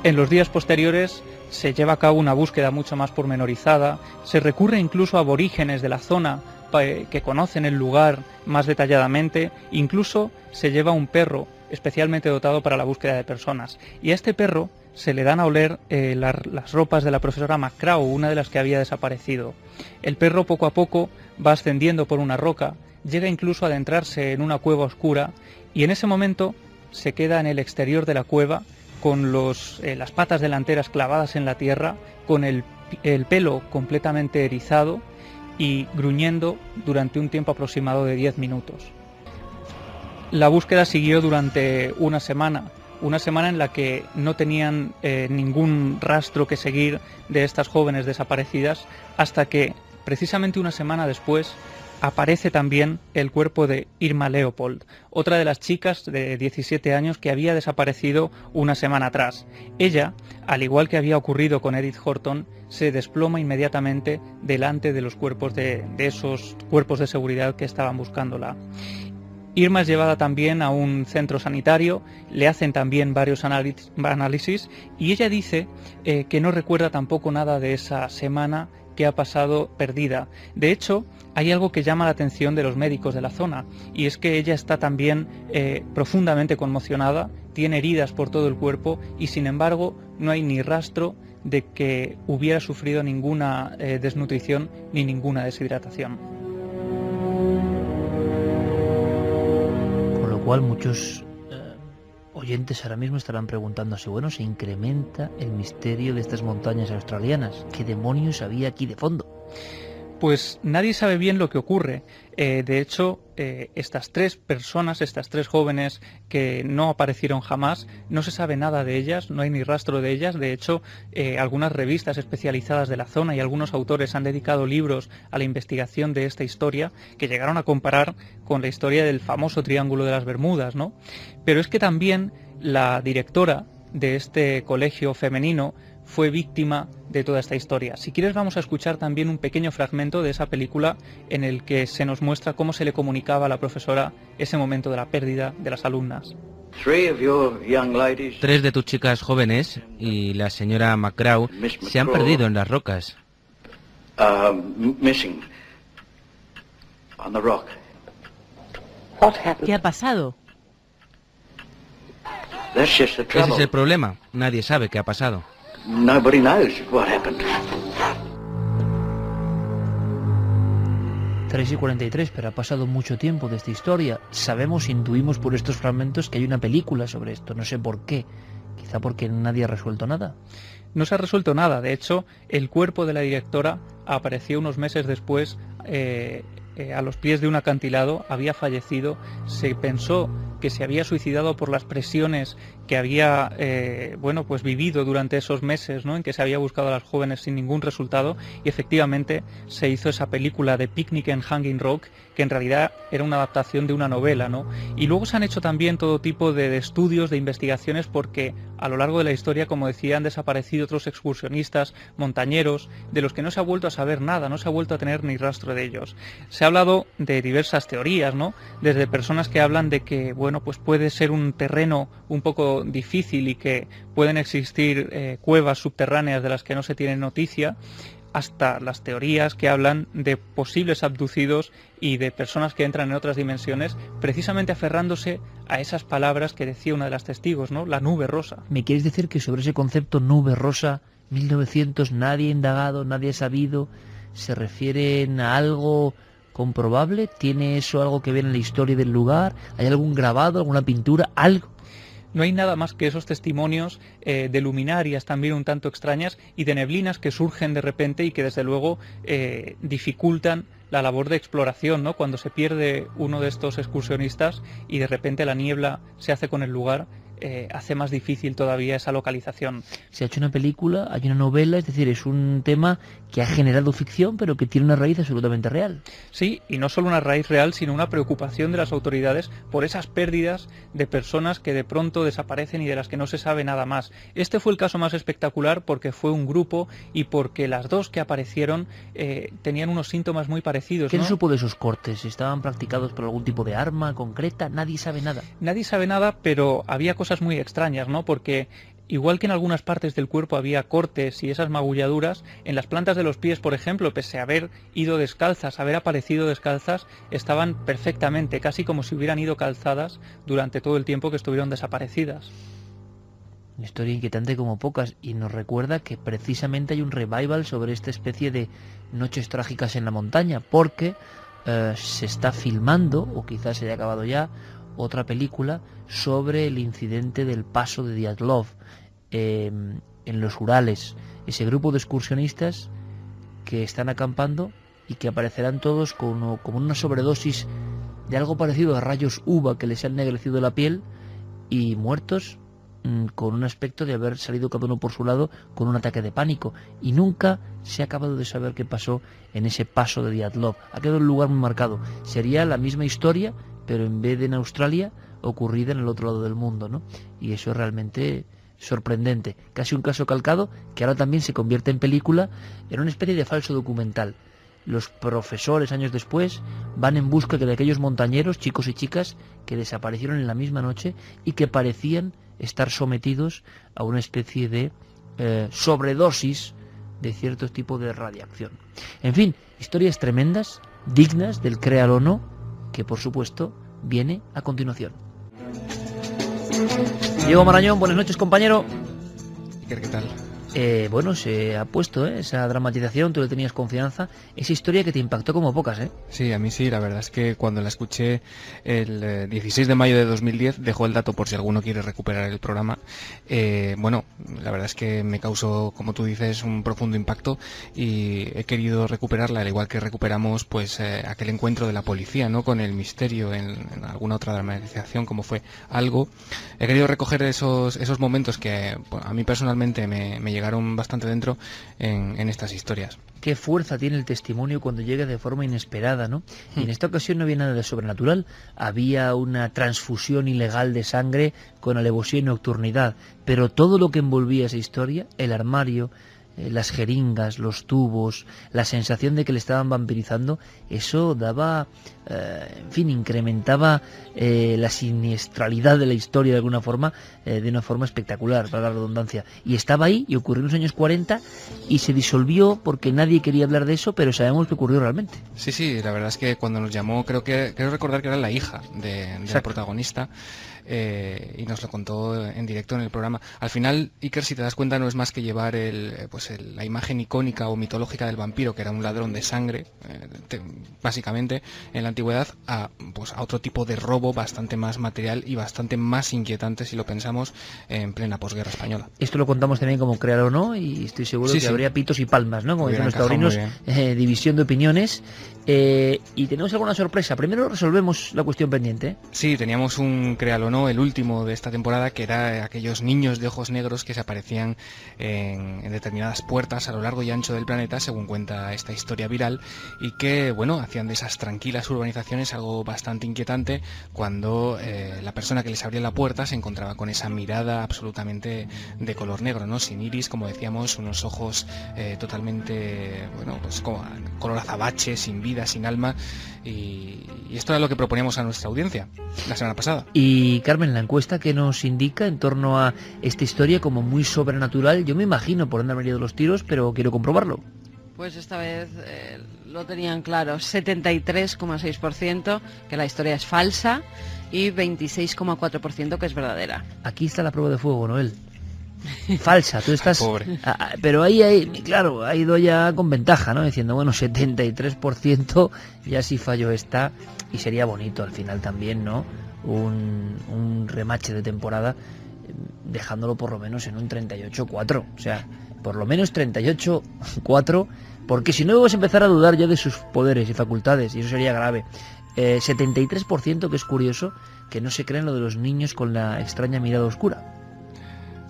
[SPEAKER 12] En los días posteriores se lleva a cabo una búsqueda mucho más pormenorizada, se recurre incluso a aborígenes de la zona que conocen el lugar más detalladamente, incluso se lleva un perro especialmente dotado para la búsqueda de personas. Y a este perro se le dan a oler las ropas de la profesora McCraw, una de las que había desaparecido. El perro poco a poco va ascendiendo por una roca, llega incluso a adentrarse en una cueva oscura y en ese momento se queda en el exterior de la cueva con las patas delanteras clavadas en la tierra, con el pelo completamente erizado y gruñendo durante un tiempo aproximado de 10 minutos. La búsqueda siguió durante una semana en la que no tenían ningún rastro que seguir de estas jóvenes desaparecidas, hasta que precisamente una semana después aparece también el cuerpo de Irma Leopold, otra de las chicas de 17 años que había desaparecido una semana atrás. Ella, al igual que había ocurrido con Edith Horton, se desploma inmediatamente delante de los cuerpos de esos cuerpos de seguridad que estaban buscándola. Irma es llevada también a un centro sanitario, le hacen también varios análisis y ella dice que no recuerda tampoco nada de esa semana que ha pasado perdida. De hecho, hay algo que llama la atención de los médicos de la zona, y es que ella está también profundamente conmocionada, tiene heridas por todo el cuerpo y sin embargo no hay ni rastro de que hubiera sufrido ninguna desnutrición ni ninguna deshidratación.
[SPEAKER 1] Con lo cual muchos oyentes ahora mismo estarán preguntándose, bueno, se incrementa el misterio de estas montañas australianas. ¿Qué demonios había aquí de fondo?
[SPEAKER 12] Pues nadie sabe bien lo que ocurre. De hecho, estas tres personas, estas tres jóvenes que no aparecieron jamás, no se sabe nada de ellas, no hay ni rastro de ellas. De hecho, algunas revistas especializadas de la zona y algunos autores han dedicado libros a la investigación de esta historia, que llegaron a comparar con la historia del famoso Triángulo de las Bermudas, ¿no? Pero es que también la directora de este colegio femenino fue víctima de toda esta historia. Si quieres, vamos a escuchar también un pequeño fragmento de esa película en el que se nos muestra cómo se le comunicaba a la profesora ese momento de la pérdida de las alumnas.
[SPEAKER 13] 3 de tus chicas jóvenes y la señora McCraw se han perdido en las rocas.
[SPEAKER 14] ¿Qué ha pasado?
[SPEAKER 13] Ese es el problema. Nadie sabe qué ha pasado.
[SPEAKER 2] Nobody knows what happened.
[SPEAKER 1] 3:43, pero ha pasado mucho tiempo de esta historia. Sabemos, intuimos por estos fragmentos que hay una película sobre esto. No sé por qué. Quizá porque nadie ha resuelto nada.
[SPEAKER 12] No se ha resuelto nada. De hecho, el cuerpo de la directora apareció unos meses después a los pies de un acantilado. Había fallecido. Se pensó que se había suicidado por las presiones que había vivido durante esos meses, ¿no?, en que se había buscado a las jóvenes sin ningún resultado, y efectivamente se hizo esa película de Picnic en Hanging Rock, que en realidad era una adaptación de una novela, ¿no? Y luego se han hecho también todo tipo de estudios, de investigaciones, porque a lo largo de la historia, como decía, han desaparecido otros excursionistas, montañeros, de los que no se ha vuelto a saber nada, no se ha vuelto a tener ni rastro de ellos. Se ha hablado de diversas teorías, ¿no?, desde personas que hablan de que, pues puede ser un terreno un poco difícil y que pueden existir cuevas subterráneas de las que no se tiene noticia, hasta las teorías que hablan de posibles abducidos y de personas que entran en otras dimensiones, precisamente aferrándose a esas palabras que decía una de las testigos, ¿no?, la nube rosa.
[SPEAKER 1] ¿Me quieres decir que sobre ese concepto nube rosa, 1900, nadie ha indagado, nadie ha sabido? ¿Se refieren a algo comprobable? ¿Tiene eso algo que ver en la historia del lugar? ¿Hay algún grabado, alguna pintura, algo?
[SPEAKER 12] No hay nada más que esos testimonios de luminarias también un tanto extrañas y de neblinas que surgen de repente y que desde luego dificultan la labor de exploración, ¿no? Cuando se pierde uno de estos excursionistas y de repente la niebla se hace con el lugar, hace más difícil todavía esa localización.
[SPEAKER 1] Se ha hecho una película, hay una novela, es decir, es un tema que ha generado ficción, pero que tiene una raíz absolutamente real.
[SPEAKER 12] Sí, y no solo una raíz real, sino una preocupación de las autoridades por esas pérdidas de personas que de pronto desaparecen y de las que no se sabe nada más. Este fue el caso más espectacular porque fue un grupo y porque las dos que aparecieron tenían unos síntomas muy parecidos,
[SPEAKER 1] ¿Qué
[SPEAKER 12] ¿no?
[SPEAKER 1] se supo de esos cortes? ¿Estaban practicados por algún tipo de arma concreta? Nadie sabe nada.
[SPEAKER 12] Nadie sabe nada, pero había cosas muy extrañas, ¿no? Porque igual que en algunas partes del cuerpo había cortes y esas magulladuras, en las plantas de los pies, por ejemplo, pese a haber ido descalzas, haber aparecido descalzas, estaban perfectamente, casi como si hubieran ido calzadas durante todo el tiempo que estuvieron desaparecidas.
[SPEAKER 1] Una historia inquietante como pocas, y nos recuerda que precisamente hay un revival sobre esta especie de noches trágicas en la montaña, porque se está filmando, o quizás se haya acabado ya, otra película sobre el incidente del paso de Dyatlov en los Urales, ese grupo de excursionistas que están acampando y que aparecerán todos como una sobredosis de algo parecido a rayos UVA que les han ennegrecido la piel y muertos con un aspecto de haber salido cada uno por su lado con un ataque de pánico, y nunca se ha acabado de saber qué pasó en ese paso de Dyatlov. Ha quedado un lugar muy marcado. Sería la misma historia, pero en vez de en Australia, ocurrida en el otro lado del mundo, ¿no? Y eso es realmente sorprendente. Casi un caso calcado que ahora también se convierte en película, en una especie de falso documental. Los profesores, años después, van en busca de aquellos montañeros, chicos y chicas, que desaparecieron en la misma noche y que parecían estar sometidos a una especie de sobredosis de cierto tipo de radiación. En fin, historias tremendas, dignas del créalo o no, que por supuesto viene a continuación. Diego Marañón, buenas noches, compañero.
[SPEAKER 15] ¿Qué tal?
[SPEAKER 1] Bueno, se ha puesto esa dramatización, tú le tenías confianza, esa historia que te impactó como pocas, ¿eh?
[SPEAKER 15] Sí, a mí sí, la verdad es que cuando la escuché el 16 de mayo de 2010, dejo el dato por si alguno quiere recuperar el programa, bueno, la verdad es que me causó, como tú dices, un profundo impacto y he querido recuperarla, al igual que recuperamos pues aquel encuentro de la policía, ¿no?, con el misterio en alguna otra dramatización como fue Algo. He querido recoger esos momentos que bueno, a mí personalmente me llegaron bastante dentro en estas historias.
[SPEAKER 1] Qué fuerza tiene el testimonio cuando llega de forma inesperada, ¿no? Y en esta ocasión no había nada de sobrenatural, había una transfusión ilegal de sangre con alevosía y nocturnidad, pero todo lo que envolvía esa historia, el armario, las jeringas, los tubos, la sensación de que le estaban vampirizando, eso daba, en fin, incrementaba la siniestralidad de la historia de alguna forma, de una forma espectacular, para la redundancia. Y estaba ahí, y ocurrió en los años 40, y se disolvió porque nadie quería hablar de eso, pero sabemos que ocurrió realmente.
[SPEAKER 15] Sí, sí, la verdad es que cuando nos llamó, creo recordar que era la hija de la protagonista, y nos lo contó en directo en el programa. Al final, Iker, si te das cuenta, no es más que llevar la imagen icónica o mitológica del vampiro, que era un ladrón de sangre, básicamente, en la antigüedad, a otro tipo de robo bastante más material y bastante más inquietante, si lo pensamos, en plena posguerra española.
[SPEAKER 1] Esto lo contamos también como Créalo o no, y estoy seguro que habría pitos y palmas, ¿no? Como dicen los taurinos, división de opiniones. Y tenemos alguna sorpresa. Primero resolvemos la cuestión pendiente.
[SPEAKER 15] Sí, teníamos un Créalo o no, el último de esta temporada, que era aquellos niños de ojos negros que se aparecían en determinadas puertas a lo largo y ancho del planeta, según cuenta esta historia viral, y que, bueno, hacían de esas tranquilas urbanizaciones algo bastante inquietante cuando la persona que les abría la puerta se encontraba con esa mirada absolutamente de color negro, ¿no? Sin iris, como decíamos, unos ojos totalmente, bueno, pues como color azabache, sin vida, sin alma, y esto era lo que proponíamos a nuestra audiencia la semana pasada.
[SPEAKER 1] Y Carmen, la encuesta que nos indica en torno a esta historia como muy sobrenatural, yo me imagino por dónde han venido los tiros, pero quiero comprobarlo.
[SPEAKER 11] Pues esta vez lo tenían claro, 73,6% que la historia es falsa y 26,4% que es verdadera.
[SPEAKER 1] Aquí está la prueba de fuego, Noel. Falsa, tú estás... Pobre. Pero ahí, claro, ha ido ya con ventaja, ¿no? Diciendo, bueno, 73%, ya si fallo esta, y sería bonito al final también, ¿no? un remache de temporada, dejándolo por lo menos en un 38-4. O sea, por lo menos 38-4, porque si no vamos a empezar a dudar ya de sus poderes y facultades, y eso sería grave. 73%, que es curioso, que no se creen lo de los niños con la extraña mirada oscura.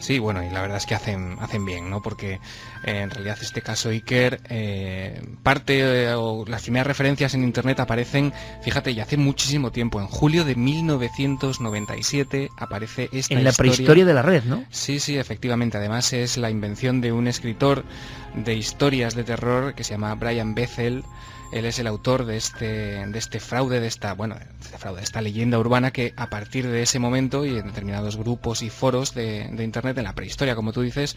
[SPEAKER 15] Sí, bueno, y la verdad es que hacen bien, ¿no? Porque en realidad este caso Iker, o las primeras referencias en internet aparecen, fíjate, ya hace muchísimo tiempo, en julio de 1997 aparece esta historia.
[SPEAKER 1] En la prehistoria de la red, ¿no?
[SPEAKER 15] Sí, efectivamente. Además es la invención de un escritor de historias de terror que se llama Brian Bethel. Él es el autor de este fraude, de esta leyenda urbana que a partir de ese momento y en determinados grupos y foros de internet, en la prehistoria, como tú dices,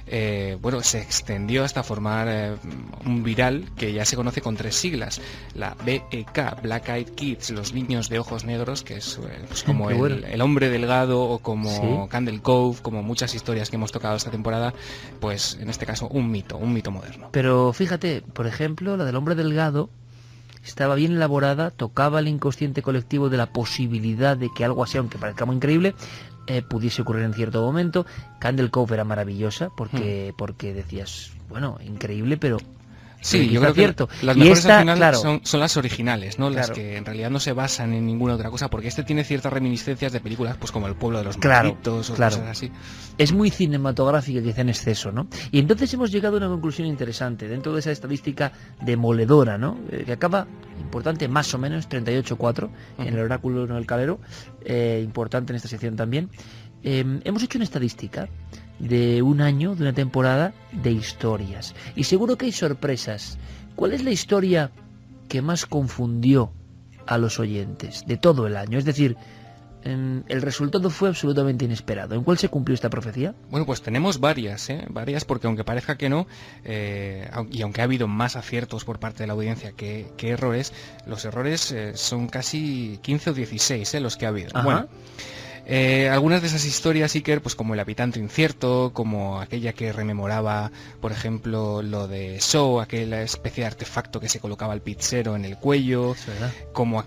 [SPEAKER 15] se extendió hasta formar un viral que ya se conoce con 3 siglas, la BEK, Black Eyed Kids, los niños de ojos negros, que es pues como el hombre delgado, o como Candle Cove, como muchas historias que hemos tocado esta temporada, pues en este caso un mito moderno.
[SPEAKER 1] Pero fíjate, por ejemplo, la del hombre delgado estaba bien elaborada, tocaba el inconsciente colectivo de la posibilidad de que algo así, aunque parezca muy increíble, pudiese ocurrir en cierto momento. Candle Cove era maravillosa porque decías, bueno, increíble, pero
[SPEAKER 15] sí, yo creo
[SPEAKER 1] cierto.
[SPEAKER 15] Que las mejores al final
[SPEAKER 1] claro,
[SPEAKER 15] son las originales, ¿no?
[SPEAKER 1] Claro.
[SPEAKER 15] Las que en realidad no se basan en ninguna otra cosa, porque este tiene ciertas reminiscencias de películas pues como El pueblo de los mosquitos o cosas así.
[SPEAKER 1] Es muy cinematográfica, quizá en exceso, ¿no? Y entonces hemos llegado a una conclusión interesante dentro de esa estadística demoledora, ¿no? Que acaba, importante, más o menos 38-4 en el oráculo, no el calero, importante en esta sección también. Hemos hecho una estadística de un año, de una temporada de historias, y seguro que hay sorpresas. ¿Cuál es la historia que más confundió a los oyentes de todo el año? Es decir, el resultado fue absolutamente inesperado. ¿En cuál se cumplió esta profecía?
[SPEAKER 15] Bueno, pues tenemos varias, porque aunque parezca que no, y aunque ha habido más aciertos por parte de la audiencia que errores, los errores son casi 15 o 16 los que ha habido.
[SPEAKER 1] Ajá.
[SPEAKER 15] Bueno, algunas de esas historias, Iker, pues como El habitante incierto, como aquella que rememoraba, por ejemplo, lo de Shaw, aquella especie de artefacto que se colocaba al pizzero en el cuello, como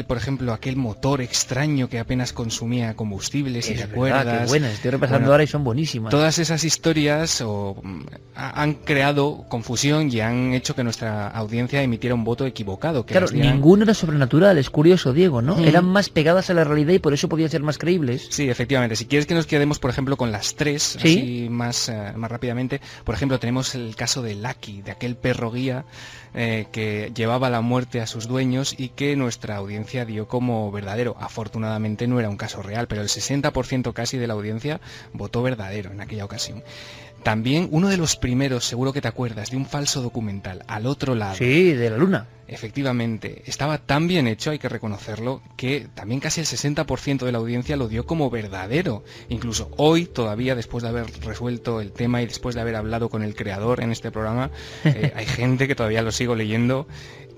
[SPEAKER 15] por ejemplo, aquel motor extraño que apenas consumía combustible, si recuerdas.
[SPEAKER 1] Verdad, qué buenas, estoy repasando ahora y son buenísimas.
[SPEAKER 15] Todas esas historias han creado confusión y han hecho que nuestra audiencia emitiera un voto equivocado.
[SPEAKER 1] Claro, ninguna era sobrenatural, es curioso, Diego, ¿no? Eran más pegadas a la realidad y por eso podían ser más creíbles.
[SPEAKER 15] Sí, efectivamente. Si quieres que nos quedemos, por ejemplo, con las 3, así más rápidamente, por ejemplo, tenemos el caso de Lucky, de aquel perro guía que llevaba la muerte a sus dueños y que nuestra audiencia dio como verdadero. Afortunadamente no era un caso real, pero el 60% casi de la audiencia votó verdadero en aquella ocasión. También uno de los primeros, seguro que te acuerdas, de un falso documental, Al otro lado.
[SPEAKER 1] Sí, de la luna.
[SPEAKER 15] Efectivamente, estaba tan bien hecho, hay que reconocerlo, que también casi el 60% de la audiencia lo dio como verdadero. Incluso hoy, todavía, después de haber resuelto el tema y después de haber hablado con el creador en este programa, hay gente que todavía lo sigo leyendo,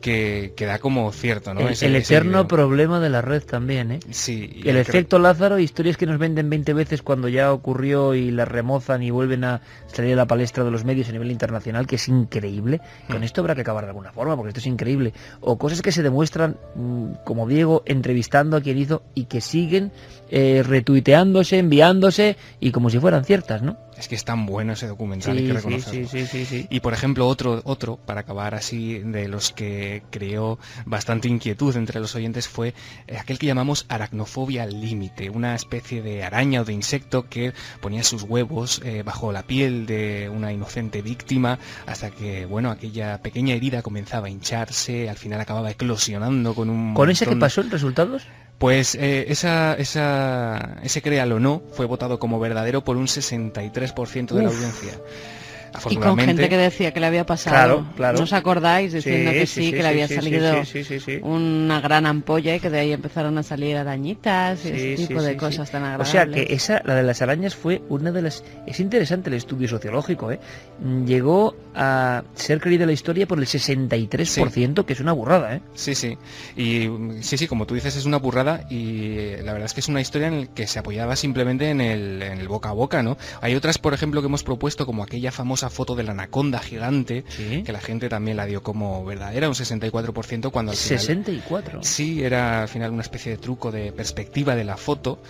[SPEAKER 15] que da como cierto, ¿no?
[SPEAKER 1] El eterno problema de la red también, ¿eh?
[SPEAKER 15] Sí.
[SPEAKER 1] El efecto Lázaro, historias que nos venden 20 veces cuando ya ocurrió y las remozan y vuelven a salir a la palestra de los medios a nivel internacional, que es increíble. Con esto habrá que acabar de alguna forma, porque esto es increíble. O cosas que se demuestran, como Diego, entrevistando a quien hizo y que siguen retuiteándose, enviándose y como si fueran ciertas, ¿no?
[SPEAKER 15] Es que es tan bueno ese documental, hay que reconocerlo.
[SPEAKER 1] Sí.
[SPEAKER 15] Y por ejemplo, otro, para acabar así, de los que creó bastante inquietud entre los oyentes, fue aquel que llamamos aracnofobia al límite, una especie de araña o de insecto que ponía sus huevos bajo la piel de una inocente víctima hasta que, bueno, aquella pequeña herida comenzaba a hincharse, al final acababa eclosionando con un
[SPEAKER 1] ¿Con ese qué pasó en resultados?
[SPEAKER 15] Pues ese créalo o no fue votado como verdadero por un 63% de la audiencia.
[SPEAKER 11] Y con gente que decía que le había pasado.
[SPEAKER 1] Claro.
[SPEAKER 11] ¿No os acordáis? Diciendo que le había salido una gran ampolla y que de ahí empezaron a salir arañitas y ese tipo de cosas tan agradables.
[SPEAKER 1] O sea que la de las arañas fue una de las... Es interesante el estudio sociológico, ¿eh? Llegó a ser creída la historia por el 63%, que es una burrada, ¿eh?
[SPEAKER 15] Sí. Y sí, como tú dices, es una burrada y la verdad es que es una historia en la que se apoyaba simplemente en el boca a boca, ¿no? Hay otras, por ejemplo, que hemos propuesto, como aquella famosa famosa foto de la anaconda gigante, que la gente también la dio como verdadera, un 64%, cuando al final...
[SPEAKER 1] ¿64?
[SPEAKER 15] Sí, era al final una especie de truco de perspectiva de la foto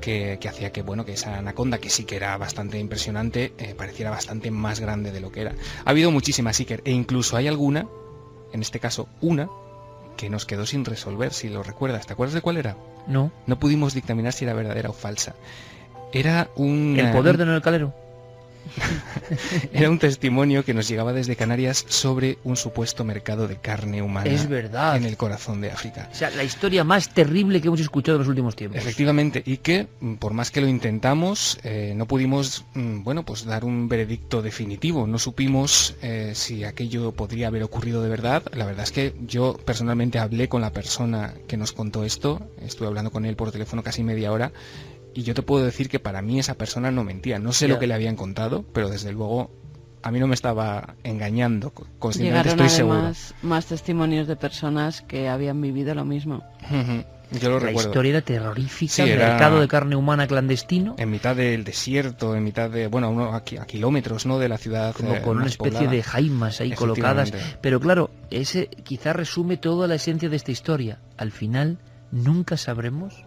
[SPEAKER 15] que hacía que, bueno, que esa anaconda, que sí que era bastante impresionante, pareciera bastante más grande de lo que era. Ha habido muchísimas, Iker, e incluso hay alguna, en este caso una, que nos quedó sin resolver, si lo recuerdas. ¿Te acuerdas de cuál era?
[SPEAKER 1] No.
[SPEAKER 15] No pudimos dictaminar si era verdadera o falsa. Era un...
[SPEAKER 1] ¿El poder de Noel Calero?
[SPEAKER 15] Era un testimonio que nos llegaba desde Canarias sobre un supuesto mercado de carne humana.
[SPEAKER 1] Es verdad.
[SPEAKER 15] En el corazón de África.
[SPEAKER 1] O sea, la historia más terrible que hemos escuchado en los últimos tiempos.
[SPEAKER 15] Efectivamente, y que por más que lo intentamos, no pudimos, bueno, pues dar un veredicto definitivo. No supimos si aquello podría haber ocurrido de verdad. La verdad es que yo personalmente hablé con la persona que nos contó esto. Estuve hablando con él por teléfono casi media hora. Y yo te puedo decir que para mí esa persona no mentía. No sé lo que le habían contado, pero desde luego a mí no me estaba engañando. Conscientemente estoy seguro.
[SPEAKER 11] Más testimonios de personas que habían vivido lo mismo.
[SPEAKER 15] Yo lo recuerdo.
[SPEAKER 1] La historia era terrorífica,
[SPEAKER 15] sí, era
[SPEAKER 1] mercado de carne humana clandestino.
[SPEAKER 15] En mitad del desierto, en mitad de, bueno, a kilómetros, ¿no?, de la ciudad.
[SPEAKER 1] Como con una especie
[SPEAKER 15] poblada.
[SPEAKER 1] De jaimas ahí colocadas. Pero claro, ese quizás resume toda la esencia de esta historia. Al final nunca sabremos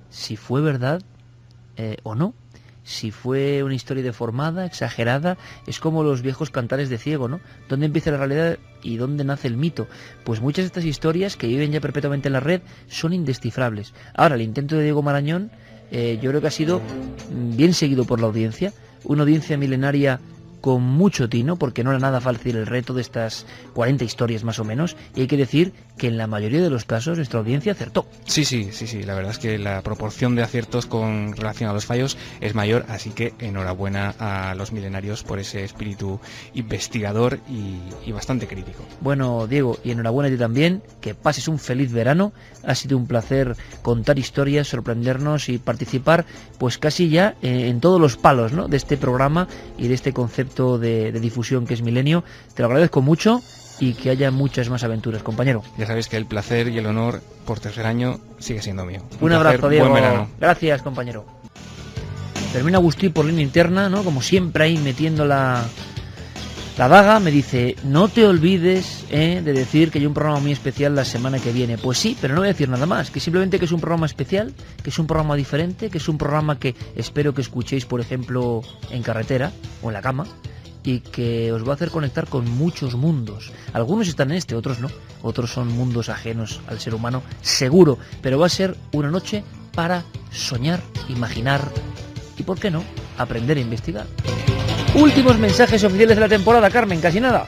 [SPEAKER 1] si fue verdad o no, si fue una historia deformada, exagerada. Es como los viejos cantares de ciego, ¿no? ¿Dónde empieza la realidad y dónde nace el mito? Pues muchas de estas historias que viven ya perpetuamente en la red son indescifrables. Ahora, el intento de Diego Marañón yo creo que ha sido bien seguido por la audiencia, una audiencia milenaria con mucho tino, porque no era nada fácil el reto de estas 40 historias más o menos, y hay que decir que en la mayoría de los casos nuestra audiencia acertó.
[SPEAKER 15] Sí, la verdad es que la proporción de aciertos con relación a los fallos es mayor, así que enhorabuena a los milenarios por ese espíritu investigador y bastante crítico.
[SPEAKER 1] Bueno, Diego, y enhorabuena a ti también, que pases un feliz verano. Ha sido un placer contar historias, sorprendernos y participar pues casi ya en todos los palos, ¿no?, de este programa y de este concepto de difusión que es Milenio. Te lo agradezco mucho y que haya muchas más aventuras, compañero.
[SPEAKER 15] Ya sabéis que el placer y el honor por tercer año sigue siendo mío.
[SPEAKER 1] Un abrazo, Diego. Buen verano. Gracias, compañero. Termina Agustí por línea interna, ¿no?, como siempre ahí metiendo la daga. Me dice, no te olvides de decir que hay un programa muy especial la semana que viene. Pues sí, pero no voy a decir nada más, que simplemente que es un programa especial, que es un programa diferente, que es un programa que espero que escuchéis, por ejemplo, en carretera o en la cama, y que os va a hacer conectar con muchos mundos. Algunos están en este, otros no. Otros son mundos ajenos al ser humano, seguro. Pero va a ser una noche para soñar, imaginar y, ¿por qué no?, aprender a investigar. Últimos mensajes oficiales de la temporada, Carmen, casi nada.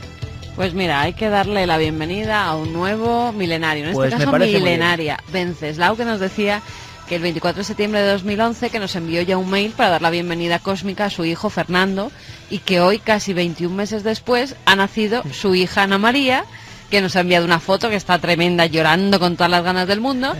[SPEAKER 11] Pues mira, hay que darle la bienvenida a un nuevo milenario, en
[SPEAKER 1] pues
[SPEAKER 11] este caso milenaria, Venceslau, que nos decía que el 24 de septiembre de 2011 que nos envió ya un mail para dar la bienvenida cósmica a su hijo Fernando, y que hoy, casi 21 meses después, ha nacido su hija Ana María, que nos ha enviado una foto que está tremenda, llorando con todas las ganas del mundo.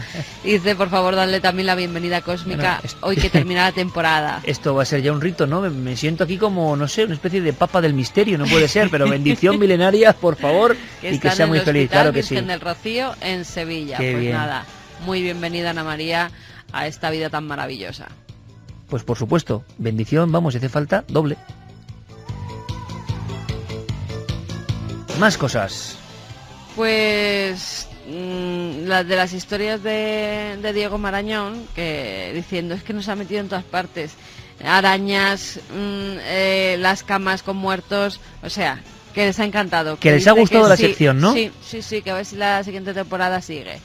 [SPEAKER 11] Y dice, por favor, darle también la bienvenida cósmica hoy que termina la temporada.
[SPEAKER 1] Esto va a ser ya un rito, ¿no? Me siento aquí como, no sé, una especie de papa del misterio, no puede ser, pero bendición milenaria, por favor, y que sea muy feliz, claro que sí.
[SPEAKER 11] Virgen del Rocío en Sevilla.
[SPEAKER 1] Qué
[SPEAKER 11] pues
[SPEAKER 1] bien.
[SPEAKER 11] Nada, muy bienvenida Ana María a esta vida tan maravillosa.
[SPEAKER 1] Pues por supuesto, bendición, vamos, si hace falta, doble. Más cosas.
[SPEAKER 11] Pues las de las historias de Diego Marañón, que diciendo es que nos ha metido en todas partes, arañas, las camas con muertos, o sea, que les ha encantado.
[SPEAKER 1] Que les ha gustado la sección, ¿no?
[SPEAKER 11] Sí, que a ver si la siguiente temporada sigue.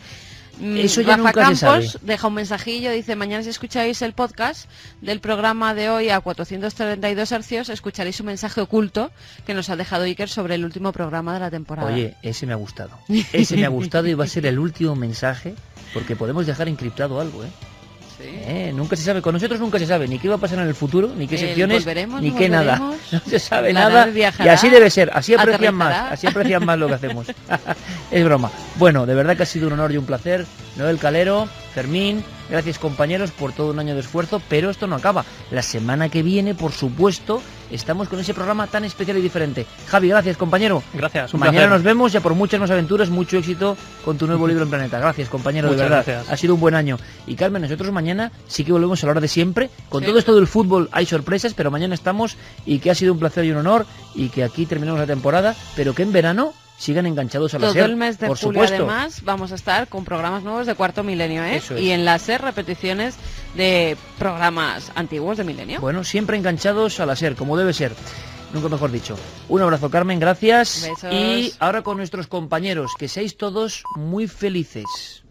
[SPEAKER 1] Eso ya
[SPEAKER 11] Rafa
[SPEAKER 1] nunca
[SPEAKER 11] Campos
[SPEAKER 1] se sabe.
[SPEAKER 11] deja un mensajillo, dice: mañana si escucháis el podcast del programa de hoy a 432 hercios, escucharéis un mensaje oculto que nos ha dejado Iker sobre el último programa de la temporada.
[SPEAKER 1] Oye, ese me ha gustado. Ese me ha gustado y va a ser el último mensaje, porque podemos dejar encriptado algo, ¿eh?
[SPEAKER 11] Sí.
[SPEAKER 1] Nunca se sabe, con nosotros nunca se sabe ni qué va a pasar en el futuro, ni qué secciones, ni qué nada. No se sabe nada, y así debe ser, así aprecian más lo que hacemos. Es broma. Bueno, de verdad que ha sido un honor y un placer. Noel Calero, Fermín, gracias compañeros por todo un año de esfuerzo, pero esto no acaba. La semana que viene, por supuesto, estamos con ese programa tan especial y diferente. Javi, gracias compañero.
[SPEAKER 12] Gracias, un
[SPEAKER 1] Mañana
[SPEAKER 12] placer.
[SPEAKER 1] nos vemos ya por muchas más aventuras, mucho éxito con tu nuevo libro en Planeta. Gracias compañero, de
[SPEAKER 12] Muchas
[SPEAKER 1] verdad.
[SPEAKER 12] gracias.
[SPEAKER 1] Ha sido un buen año. Y Carmen, nosotros mañana sí que volvemos a la hora de siempre. Con
[SPEAKER 11] Sí.
[SPEAKER 1] todo esto del fútbol hay sorpresas, pero mañana estamos y que ha sido un placer y un honor y que aquí terminamos la temporada, pero que en verano sigan enganchados a la
[SPEAKER 11] Todo
[SPEAKER 1] SER,
[SPEAKER 11] el mes de
[SPEAKER 1] por
[SPEAKER 11] julio,
[SPEAKER 1] supuesto.
[SPEAKER 11] además, vamos a estar con programas nuevos de Cuarto Milenio, ¿eh?
[SPEAKER 1] Eso es.
[SPEAKER 11] Y en la SER repeticiones de programas antiguos de Milenio.
[SPEAKER 1] Bueno, siempre enganchados a la SER, como debe ser. Nunca mejor dicho. Un abrazo, Carmen, gracias.
[SPEAKER 11] Besos.
[SPEAKER 1] Y ahora con nuestros compañeros, que seáis todos muy felices.